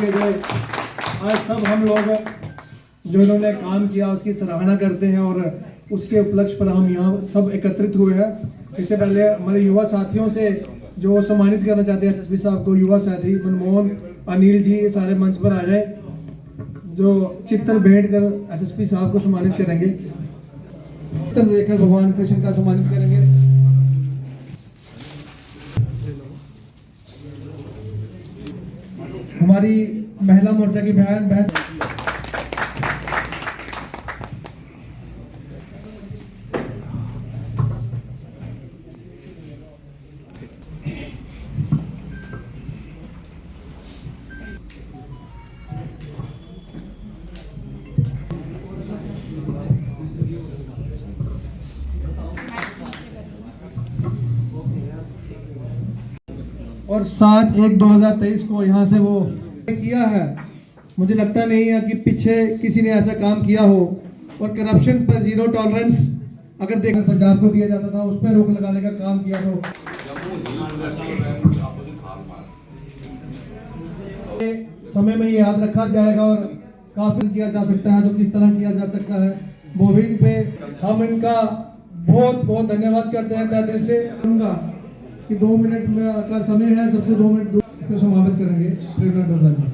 के जो आज सब हम लोग जो इन्होंने काम किया उसकी सराहना करते हैं और उसके उपलक्ष्य पर हम यहाँ सब एकत्रित हुए हैं। इससे पहले हमारे युवा साथियों से जो सम्मानित करना चाहते हैं एसएसपी साहब को, युवा साथी मनमोहन, अनिल जी, ये सारे मंच पर आ जाए, जो चित्र भेंट कर एसएसपी साहब को सम्मानित करेंगे। चित्र देखकर भगवान कृष्ण का सम्मानित करेंगे। हमारी महिला मोर्चा की बहन और 7/1/2023 को यहाँ से वो किया है। मुझे लगता नहीं है कि पीछे किसी ने ऐसा काम किया हो। और करप्शन पर जीरो टॉलरेंस अगर देखकर पंजाब को दिया जाता था, उस पर रोक लगाने का काम किया तो समय में याद रखा जाएगा और काफी किया जा सकता है। तो किस तरह किया जा सकता है, मोबिन पे हम इनका बहुत बहुत धन्यवाद करते हैं तहे दिल से। कि 2 मिनट में का समय है, सबको 2 मिनट इसको समाप्त करेंगे। प्रेरणा डोगरा जी,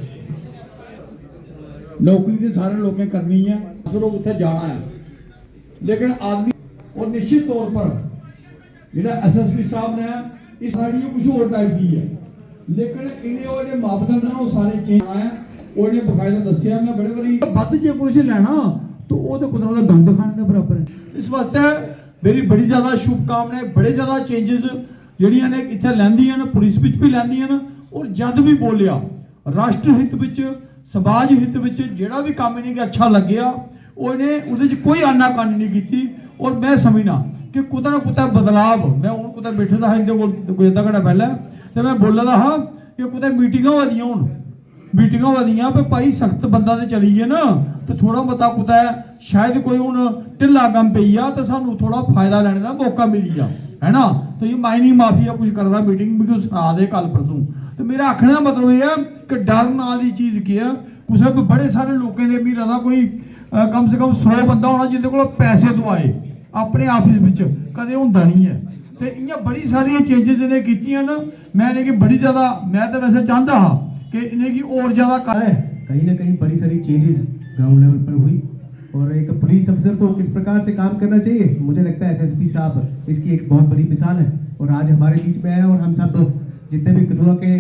नौकरी तो सारे लोगों करनी है, फिर उत्थे जाना है, लेकिन आदमी और निश्चित तौर पर जो एसएसपी साहब ने इस वीडियो कुछ और टाइप की है, लेकिन इन्हें वो जो मापदंड है वो सारे चेंज है। और इन्हें बकायदा दसिया मैं बड़े बड़ी बद जो कुछ लेना तो वो तो कुछ गंद खाने के बराबर है। इस वास्ते मेरी बड़ी ज़्यादा शुभकामनाएं, बड़े ज़्यादा चेंजेस ਜਿਹੜੀਆਂ ਨੇ ਇੱਥੇ ਲੈਂਦੀਆਂ ਨੇ, ਪੁਲਿਸ ਵਿੱਚ ਵੀ ਲੈਂਦੀਆਂ ਨੇ। ਔਰ ਜਦ ਵੀ ਬੋਲਿਆ ਰਾਸ਼ਟਰ ਹਿੱਤ ਵਿੱਚ, ਸਮਾਜ ਹਿੱਤ ਵਿੱਚ ਜਿਹੜਾ ਵੀ ਕੰਮ ਇਹਨੇ ਅੱਛਾ ਲੱਗਿਆ, ਉਹਨੇ ਉਹਦੇ 'ਚ ਕੋਈ ਆਨਾਕਾਨੀ ਨਹੀਂ ਕੀਤੀ। ਔਰ ਮੈਂ ਸਮਝਣਾ ਕਿ ਕੁਤੇ ਨਾ ਕੁਤੇ ਬਦਲਾਵ, ਮੈਂ ਹੁਣ ਕੁਤੇ ਬੈਠੇ ਦਾ ਇਹਦੇ ਕੋਲ ਕੋਈ ਅੱਧਾ ਘੰਟਾ ਪਹਿਲਾਂ ਤੇ ਮੈਂ ਬੋਲਦਾ ਹਾਂ ਕਿ ਕੁਤੇ ਮੀਟਿੰਗਾਂ ਵਧੀਆਂ ਹੁਣ, ਮੀਟਿੰਗਾਂ ਵਧੀਆਂ पे ਭਾਈ ਸਖਤ ਬੰਦਾ ਤੇ ਚਲੀਏ ਨਾ ਤੇ ਥੋੜਾ ਬਤਾ ਕੁਤੇ ਸ਼ਾਇਦ ਕੋਈ ਹੁਣ ਢਿੱਲਾ ਕੰਮ ਪਈ ਆ ਤੇ ਸਾਨੂੰ ਥੋੜਾ ਫਾਇਦਾ ਲੈਣ ਦਾ ਮੌਕਾ ਮਿਲੀ ਆ, है ना। तो ये माइनिंग माफिया कुछ करता मीटिंग भी कुछ सुना दे कल परसों। तो मेरा आखने का मतलब ये है कि डर नाल दी चीज की है। कुछ बड़े सारे लोगों के भी लगता कोई कम से कम 100 बंदा होना जिंदे को पैसे दवाए अपने ऑफिस में, कदे होंदा नहीं है। तो इयां बड़ी सारी चेंजेस इन्हें कीतियां ना, मैं इन्हें की बड़ी ज्यादा, मैं तो वैसे चाहता हाँ कि इन्हें की और ज्यादा कहीं ना कहीं बड़ी सारी चेंजेस ग्राउंड लेवल पर हुई। और एक पुलिस अफसर को किस प्रकार से काम करना चाहिए, मुझे लगता है एसएसपी साहब इसकी एक बहुत बड़ी मिसाल है। और आज हमारे बीच में है और हम सब जितने भी कठुआ के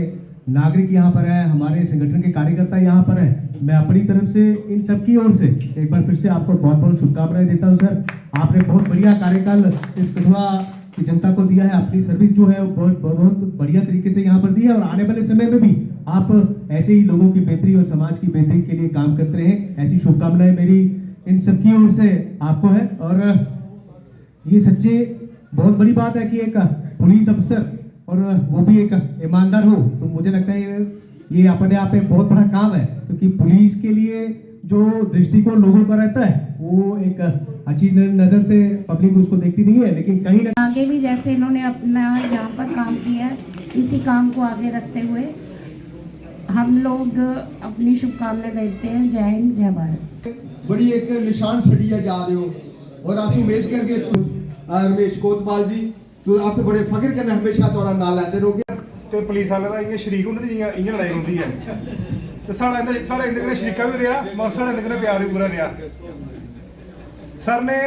नागरिक यहाँ पर है, हमारे संगठन के कार्यकर्ता यहाँ पर है, मैं अपनी तरफ से इन सब की ओर से एक बार फिर से आपको बहुत बहुत शुभकामनाएं देता हूँ। सर, आपने बहुत बढ़िया कार्यकाल इस कठुआ की जनता को दिया है। अपनी सर्विस जो है वो बहुत बढ़िया तरीके से यहाँ पर दी है और आने वाले समय में भी आप ऐसे ही लोगों की बेहतरी और समाज की बेहतरी के लिए काम करते रहें, ऐसी शुभकामनाएं मेरी इन सबकी ओर से आपको है। और ये सच्चे बहुत बड़ी बात है कि एक पुलिस अफसर और वो भी एक ईमानदार हो, तो मुझे लगता है ये अपने आप में बहुत बड़ा काम है। क्योंकि पुलिस के लिए जो दृष्टिकोण लोगों का रहता है वो एक अच्छी नजर से पब्लिक उसको देखती नहीं है, लेकिन कहीं ना आगे भी जैसे इन्होंने अपना यहाँ पर काम किया है, इसी काम को आगे रखते हुए हम लोग अपनी शुभकामनाएं देते हैं। जय हिंद, जय भारत। बड़ी एक निशान छड़ी है जा रहे हो और अस उम्मीद करके रमेश कोतवाल जी तो अस बड़े फख्र करने हमेशा थोड़ा नाल लैंदे रहोगे। ते पुलिस वाले दा इयां शरीक होंदे जियां इयां लड़ाई होंदी है ते साढ़ा इंदे कन्नै शरीका भी रहा, मगर साढ़ा इंदे कन्नै प्यार भी पूरा रहा। सर ने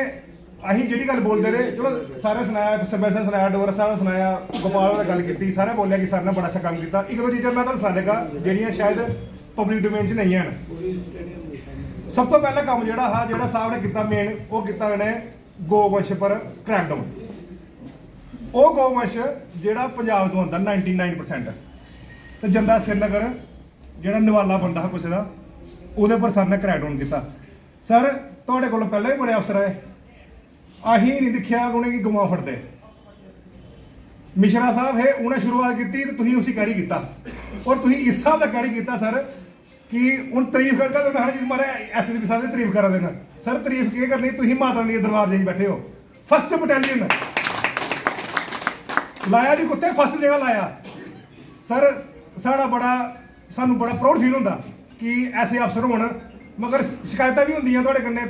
असीं जिहड़ी गल बोलदे रहे, चलो सारे सुनाया, सरपंच ने सुनाया, डोगरा साहब ने सुनाया, गोपाल ने गल कीती, सारे बोलिया कि सर ने बड़ा अच्छा काम किया। एक दो चीज़ां मैं तुहानूं सुना लगा जिहड़ियां शायद पब्लिक डोमेन च नहीं हैं। सब तो पहला काम जोड़ा हा जोड़ा साहब ने किया मेन, वो किया इन्हें गौवंश पर क्रैकडाउन। वो गौवंश जोड़ा पंजाब तो आता 99% तो जंदा श्रीनगर जोड़ा नवाला बंदा है किसी का, वो पर सर ने क्रैकडाउन किया। सर थोड़े को पहले भी बड़े अफसर आए, अही नहीं दिखा उन्हें गवा फटते। मिश्रा साहब है उन्हें शुरुआत की तो तुम उसी कैरी किया और तुम इस हिसाब का कैरी किया सर कि हूँ तारीफ करके तो मैं मारे एसएसपी साहब की तारीफ करा देना। सर तारीफ क्या करनी, तुम माता रानी के दरबार जाइए बैठे हो। फर्स्ट बटालियन लाया भी कुत्ते फर्स्ट जगह लाया। सर साड़ा बड़ा सानू बड़ा प्राउड फील होंदा कि ऐसे अफसर होण, मगर शिकायतां भी होंदियां तुहाडे कन्नै,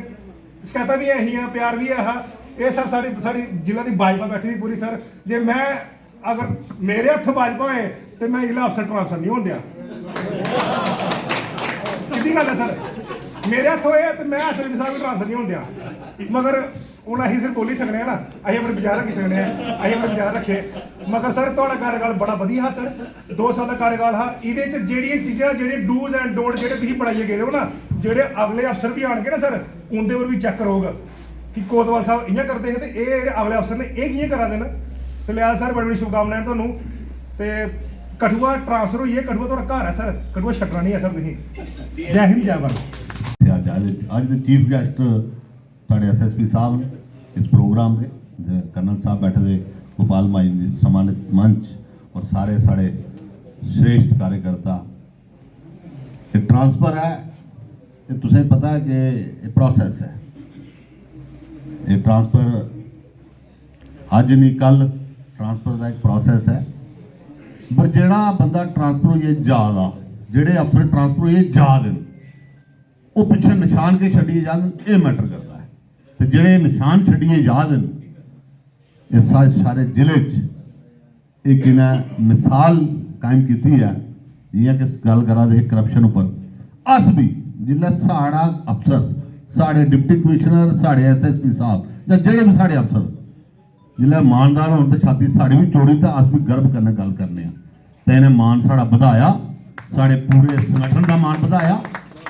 शिकायतां भी ऐहियां, प्यार भी है। ये सर साड़ी जिला की भाजपा बैठी दी पूरी सर, जे मैं अगर मेरे हत्थ भाजपा होए तो मैं जिला अफसर ट्रांसफर नहीं होण दिया, सीधी गल है सर। मेरे हत्थ होए तो मैं एसएसपी साहब भी ट्रांसफर नहीं होण दिया, मगर हूँ अं सिर्फ बोली सकने ना, अं अपने विचार रखी सकने, अं अपने विचार रखे। मगर सर तुहाडा कार्यकाल बड़ा वधिया हा सर, 2 साल का कार्यकाल हा। इहदे च जेहड़ियां चीज़ां जेहड़े डूज एंड डोंट जेहड़े तुसीं पढ़ाइए गए हो ना, जेहड़े अगले अफसर भी आएंगे ना सर, उनके पर भी चेक करोगे कि कोतवाल साहब इ'यां करते हैं, तो ये अगले अफसर ने ये कि'यां करा दे न। तो लिहाजा सर बड़ी बड़ी शुभकामनाएं तुहानूं। ते कठुआ ट्रांसफर होई है, कठुआ तुहाडा घर है सर, कठुआ छड्डना नहीं है सर तुसीं। जय हिंद जय भारत। अज दे चीफ गेस्ट साढ़े एसएसपी साहब इस प्रोग्राम के कर्नल साहब बैठे दे, गोपाल माई जी सम्मानित मंच और सारे साढ़े श्रेष्ठ कार्यकर्ता। ये ट्रांसफर है, ये तुसें पता है कि ये प्रोसेस है, ये ट्रांसफर अज नहीं कल ट्रांसफर का एक प्रोसेस है। पर जेड़ा बंदा ट्रांसफर होइए जा दा, जेड़े अफसर ट्रांसफर होइए जा देन, वो पिछले निशान के छड्डिए जा देन, ये मैटर करता है। तो जेड़े निशान छड्डिए जा देन, इस सारे जिले च एक इन्हें मिसाल कायम की है, जियां कि गल करा दे करप्शन उपर। अस भी जिल्लै साढ़ा अफसर, साढ़े डिप्टी कमिश्नर, साढ़े एसएसपी साहब या जेड़े भी साढ़े अफसर जिल्लै ईमानदार होने तो छाती साड़ी भी चोड़ी, तो अस भी गर्व कन्नै गल करने। तो इन्हें मान साढ़ा बधाया, साढ़े पूरे संगठन का मान बधाया।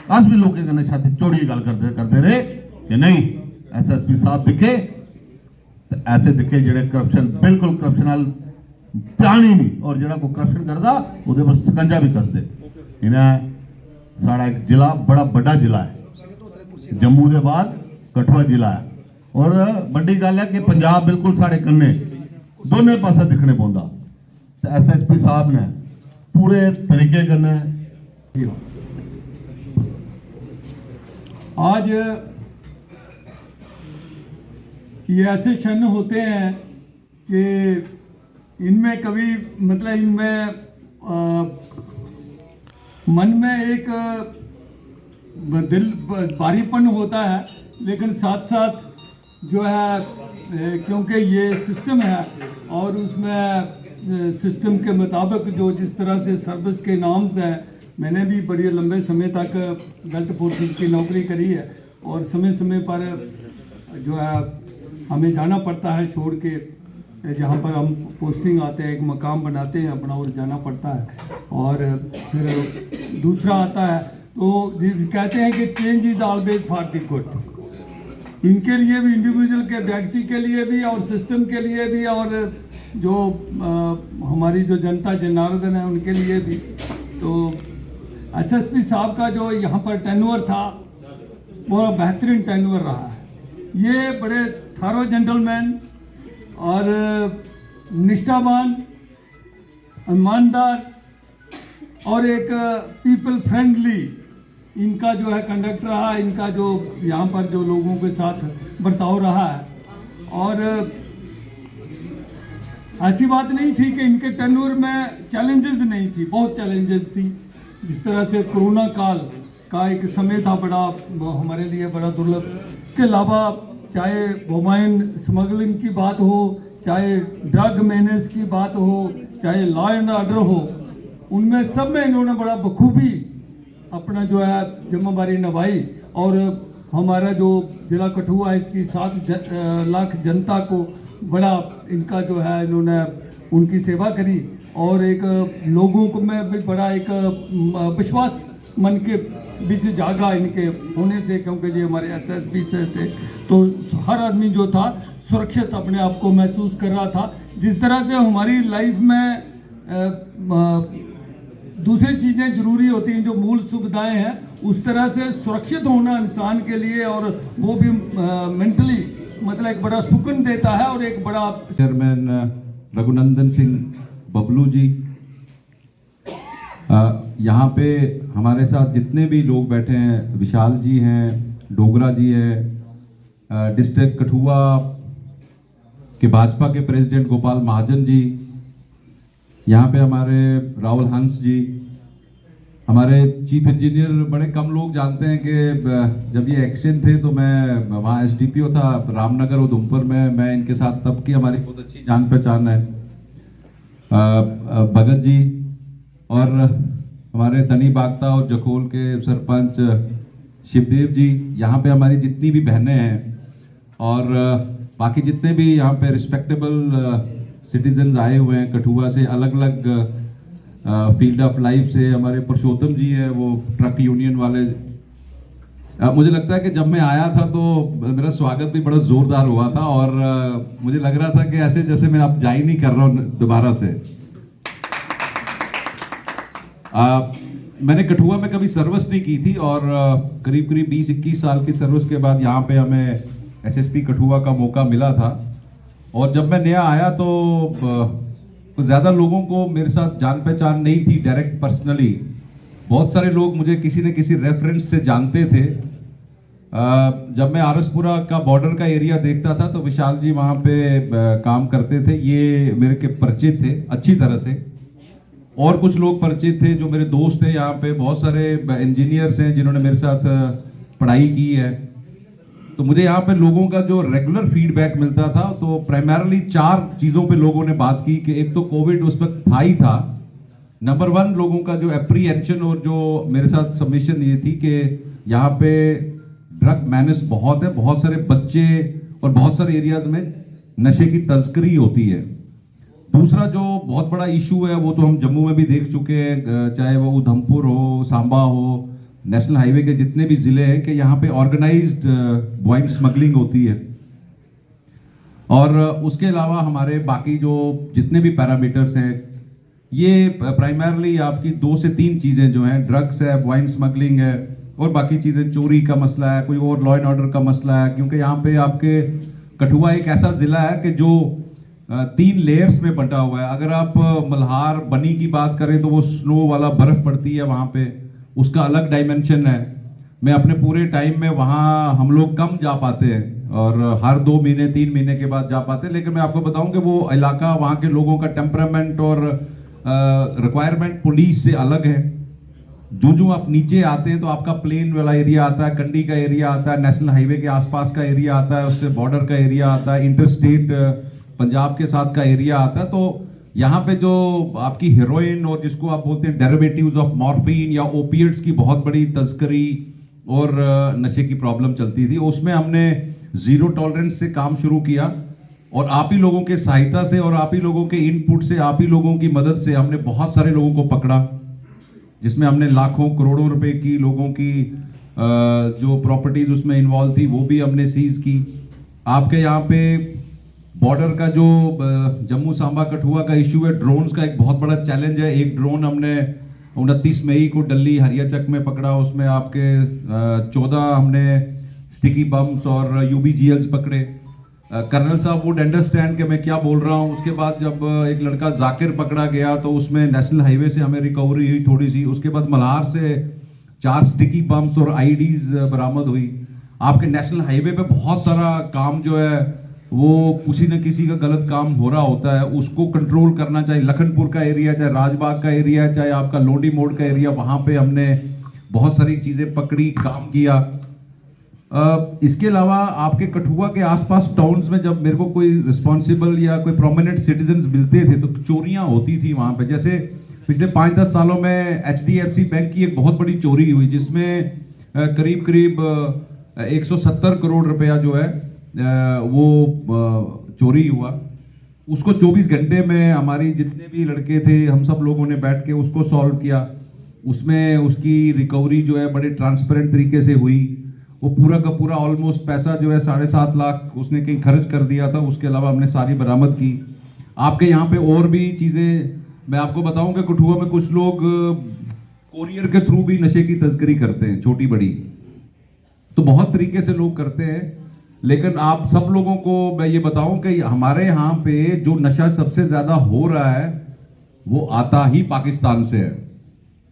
अस भी लोगों कन्नै छाती चोड़ी गल करते रहे कि नहीं एसएसपी साहब दिखे, तो ऐसे दिखे जेड़े करप्शन बिल्कुल करप्शन नाल ध्यान ही नहीं, और जेड़ा कोई करप्शन करदा उहदे पर सकंजा भी कसदे। इन्हें साढ़ा एक जिला बड़ा बड़ा जिला है, जम्मू के बाद कठुआ जिला है, और बड़ी गल है कि पंजाब बिल्कुल साढ़े कन्ने दोनों पासा दिखने पौंदा। तो एसएसपी साहब ने पूरे तरीके कन्नै आज ये ऐसे क्षण होते हैं कि इनमें कभी मतलब इनमें मन में एक दिल भारीपन होता है, लेकिन साथ साथ जो है क्योंकि ये सिस्टम है और उसमें सिस्टम के मुताबिक जो जिस तरह से सर्विस के नाम्स हैं, मैंने भी बड़े लंबे समय तक बेल्ट फोर्सेस की नौकरी करी है, और समय समय पर जो है हमें जाना पड़ता है छोड़ के, जहाँ पर हम पोस्टिंग आते हैं, एक मकाम बनाते हैं अपना और जाना पड़ता है। और फिर दूसरा आता है तो कहते हैं कि change is always for the good. इनके लिए भी, इंडिविजुअल के व्यक्ति के लिए भी और सिस्टम के लिए भी, और जो हमारी जो जनता जनार्दन है उनके लिए भी। तो एसएसपी साहब का जो यहाँ पर टेन्योर था बहुत बेहतरीन टेन्योर रहा है। ये बड़े थारो जेंटलमैन और निष्ठावान, ईमानदार और एक पीपल फ्रेंडली इनका जो है कंडक्ट रहा, इनका जो यहाँ पर जो लोगों के साथ बर्ताव रहा है। और ऐसी बात नहीं थी कि इनके टेन्योर में चैलेंजेस नहीं थी, बहुत चैलेंजेस थी। जिस तरह से कोरोना काल का एक समय था बड़ा हमारे लिए बड़ा दुर्लभ। इसके अलावा चाहे मोबाइल स्मगलिंग की बात हो, चाहे ड्रग मैनेज की बात हो, चाहे लॉ एंड ऑर्डर हो, उनमें सब में इन्होंने बड़ा बखूबी अपना जो है जिम्मेदारी निभाई। और हमारा जो जिला कठुआ इसकी 7 लाख जनता को बड़ा इनका जो है इन्होंने उनकी सेवा करी, और एक लोगों को में भी बड़ा एक विश्वास मन के बीच जागा इनके होने से, क्योंकि ये हमारे एसएसपी से थे। तो हर आदमी जो था सुरक्षित अपने आप को महसूस कर रहा था। जिस तरह से हमारी लाइफ में दूसरी चीज़ें ज़रूरी होती हैं जो मूल सुविधाएं हैं, उस तरह से सुरक्षित होना इंसान के लिए, और वो भी मेंटली मतलब एक बड़ा सुकून देता है। और एक बड़ा चेयरमैन रघुनंदन सिंह बबलू जी, यहाँ पे हमारे साथ जितने भी लोग बैठे हैं, विशाल जी हैं, डोगरा जी हैं, डिस्ट्रिक्ट कठुआ के भाजपा के प्रेसिडेंट गोपाल महाजन जी, यहाँ पे हमारे राहुल हंस जी, हमारे चीफ इंजीनियर बड़े कम लोग जानते हैं कि जब ये एक्शन थे तो मैं वहाँ SDPO था रामनगर उधमपुर में, मैं इनके साथ तब की हमारी बहुत अच्छी जान पहचान है। भगत जी और हमारे तनी बागता और जखोल के सरपंच शिवदेव जी, यहाँ पे हमारी जितनी भी बहनें हैं और बाकी जितने भी यहाँ पे रिस्पेक्टेबल सिटीजन्स आए हुए हैं कठुआ से, अलग अलग फील्ड ऑफ लाइफ से, हमारे पुरुषोत्तम जी हैं वो ट्रक यूनियन वाले। मुझे लगता है कि जब मैं आया था तो मेरा स्वागत भी बड़ा जोरदार हुआ था और मुझे लग रहा था कि ऐसे जैसे मैं अब ज्वाइन नहीं कर रहा हूँ दोबारा से। मैंने कठुआ में कभी सर्विस नहीं की थी और करीब करीब 20-21 साल की सर्विस के बाद यहाँ पे हमें SSP कठुआ का मौका मिला था और जब मैं नया आया तो ज़्यादा लोगों को मेरे साथ जान पहचान नहीं थी डायरेक्ट पर्सनली। बहुत सारे लोग मुझे किसी न किसी रेफरेंस से जानते थे। जब मैं आरसपुरा का बॉर्डर का एरिया देखता था तो विशाल जी वहाँ पे काम करते थे, ये मेरे के परिचित थे अच्छी तरह से। और कुछ लोग परिचित थे जो मेरे दोस्त थे, यहाँ पे बहुत सारे इंजीनियर्स हैं जिन्होंने मेरे साथ पढ़ाई की है। तो मुझे यहाँ पे लोगों का जो रेगुलर फीडबैक मिलता था तो प्राइमरली 4 चीज़ों पे लोगों ने बात की कि एक तो कोविड उस वक्त था ही था। नंबर 1 लोगों का जो एप्रीहेंशन और जो मेरे साथ सबमिशन ये थी कि यहाँ पे ड्रग मैनेस बहुत है, बहुत सारे बच्चे और बहुत सारे एरियाज में नशे की तस्करी होती है। दूसरा जो बहुत बड़ा इशू है वो तो हम जम्मू में भी देख चुके हैं, चाहे वो उधमपुर हो, सांबा हो, नेशनल हाईवे के जितने भी जिले हैं कि यहाँ पे ऑर्गेनाइज्ड वाइन स्मगलिंग होती है। और उसके अलावा हमारे बाकी जो जितने भी पैरामीटर्स हैं ये प्राइमरली आपकी 2 से 3 चीज़ें जो हैं, ड्रग्स है, वाइन स्मगलिंग है और बाकी चीज़ें, चोरी का मसला है, कोई और लॉ एंड ऑर्डर का मसला है। क्योंकि यहाँ पे आपके कठुआ एक ऐसा ज़िला है कि जो 3 लेयर्स में बंटा हुआ है। अगर आप मल्हार बनी की बात करें तो वो स्नो वाला बर्फ़ पड़ती है वहाँ पे, उसका अलग डायमेंशन है। मैं अपने पूरे टाइम में वहाँ हम लोग कम जा पाते हैं और हर 2 महीने 3 महीने के बाद जा पाते हैं, लेकिन मैं आपको बताऊं कि वो इलाका, वहाँ के लोगों का टेम्परामेंट और रिक्वायरमेंट पुलिस से अलग है। जो आप नीचे आते हैं तो आपका प्लेन वाला एरिया आता है, कंडी का एरिया आता है, नेशनल हाईवे के आसपास का एरिया आता है, उससे बॉर्डर का एरिया आता है, इंटरस्टेट पंजाब के साथ का एरिया आता है। तो यहाँ पे जो आपकी हेरोइन और जिसको आप बोलते हैं डेरिवेटिव्स ऑफ मॉर्फिन या ओपिएट्स की बहुत बड़ी तस्करी और नशे की प्रॉब्लम चलती थी, उसमें हमने जीरो टॉलरेंस से काम शुरू किया और आप ही लोगों के सहायता से और आप ही लोगों के इनपुट से, आप ही लोगों की मदद से हमने बहुत सारे लोगों को पकड़ा, जिसमें हमने लाखों करोड़ों रुपए की लोगों की जो प्रॉपर्टीज उसमें इन्वॉल्व थी वो भी हमने सीज की। आपके यहाँ पे बॉर्डर का जो जम्मू सांबा कठुआ का इशू है, ड्रोन्स का एक बहुत बड़ा चैलेंज है। एक ड्रोन हमने 29 मई को दिल्ली हरियाचक में पकड़ा, उसमें आपके 14 हमने स्टिकी बम्स और UBGLs पकड़े। कर्नल साहब वुड अंडरस्टैंड कि मैं क्या बोल रहा हूँ। उसके बाद जब एक लड़का जाकिर पकड़ा गया तो उसमें नेशनल हाईवे से हमें रिकवरी हुई थोड़ी सी। उसके बाद मल्हार से 4 स्टिकी बम्स और IDs बरामद हुई। आपके नेशनल हाईवे पे बहुत सारा काम जो है वो किसी न किसी का गलत काम हो रहा होता है, उसको कंट्रोल करना, चाहे लखनपुर का एरिया, चाहे राजबाग का एरिया, चाहे आपका लोडी मोड़ का एरिया, वहाँ पे हमने बहुत सारी चीज़ें पकड़ी, काम किया। इसके अलावा आपके कठुआ के आसपास टाउन्स में जब मेरे को कोई रिस्पॉन्सिबल या कोई प्रोमिनेंट सिटीजन्स मिलते थे तो चोरियाँ होती थी वहाँ पे। जैसे पिछले 5-10 सालों में HDFC बैंक की एक बहुत बड़ी चोरी हुई जिसमें करीब करीब 170 करोड़ रुपया जो है वो चोरी हुआ। उसको 24 घंटे में हमारी जितने भी लड़के थे हम सब लोगों ने बैठ के उसको सॉल्व किया। उसमें उसकी रिकवरी जो है बड़े ट्रांसपेरेंट तरीके से हुई। वो पूरा का पूरा ऑलमोस्ट पैसा जो है 7.5 लाख उसने कहीं खर्च कर दिया था। उसके अलावा हमने सारी बरामद की। आपके यहाँ पे और भी चीज़ें मैं आपको बताऊं कि कठुआ में कुछ लोग कोरियर के थ्रू भी नशे की तस्करी करते हैं, छोटी बड़ी, तो बहुत तरीके से लोग करते हैं। लेकिन आप सब लोगों को मैं ये बताऊं कि हमारे यहाँ पे जो नशा सबसे ज़्यादा हो रहा है वो आता ही पाकिस्तान से है।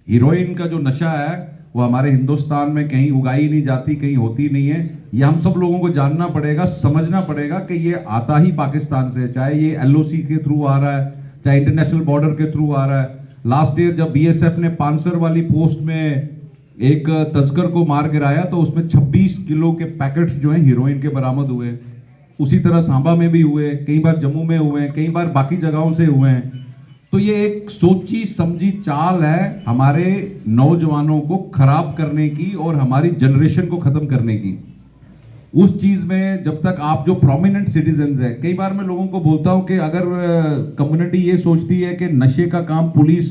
हीरोइन का जो नशा है वो हमारे हिंदुस्तान में कहीं उगाई नहीं जाती, कहीं होती नहीं है। ये हम सब लोगों को जानना पड़ेगा, समझना पड़ेगा कि ये आता ही पाकिस्तान से है। चाहे ये LOC के थ्रू आ रहा है, चाहे इंटरनेशनल बॉर्डर के थ्रू आ रहा है। लास्ट ईयर जब बीएसएफ ने पानसर वाली पोस्ट में एक तस्कर को मार गिराया तो उसमें 26 किलो के पैकेट्स जो हैं हीरोइन के बरामद हुए। उसी तरह सांबा में भी हुए, कई बार जम्मू में हुए, कई बार बाकी जगहों से हुए हैं। तो ये एक सोची समझी चाल है हमारे नौजवानों को खराब करने की और हमारी जनरेशन को खत्म करने की। उस चीज में जब तक आप जो प्रोमिनेंट सिटीजन्स हैं, कई बार मैं लोगों को बोलता हूं कि अगर कम्युनिटी ये सोचती है कि नशे का काम पुलिस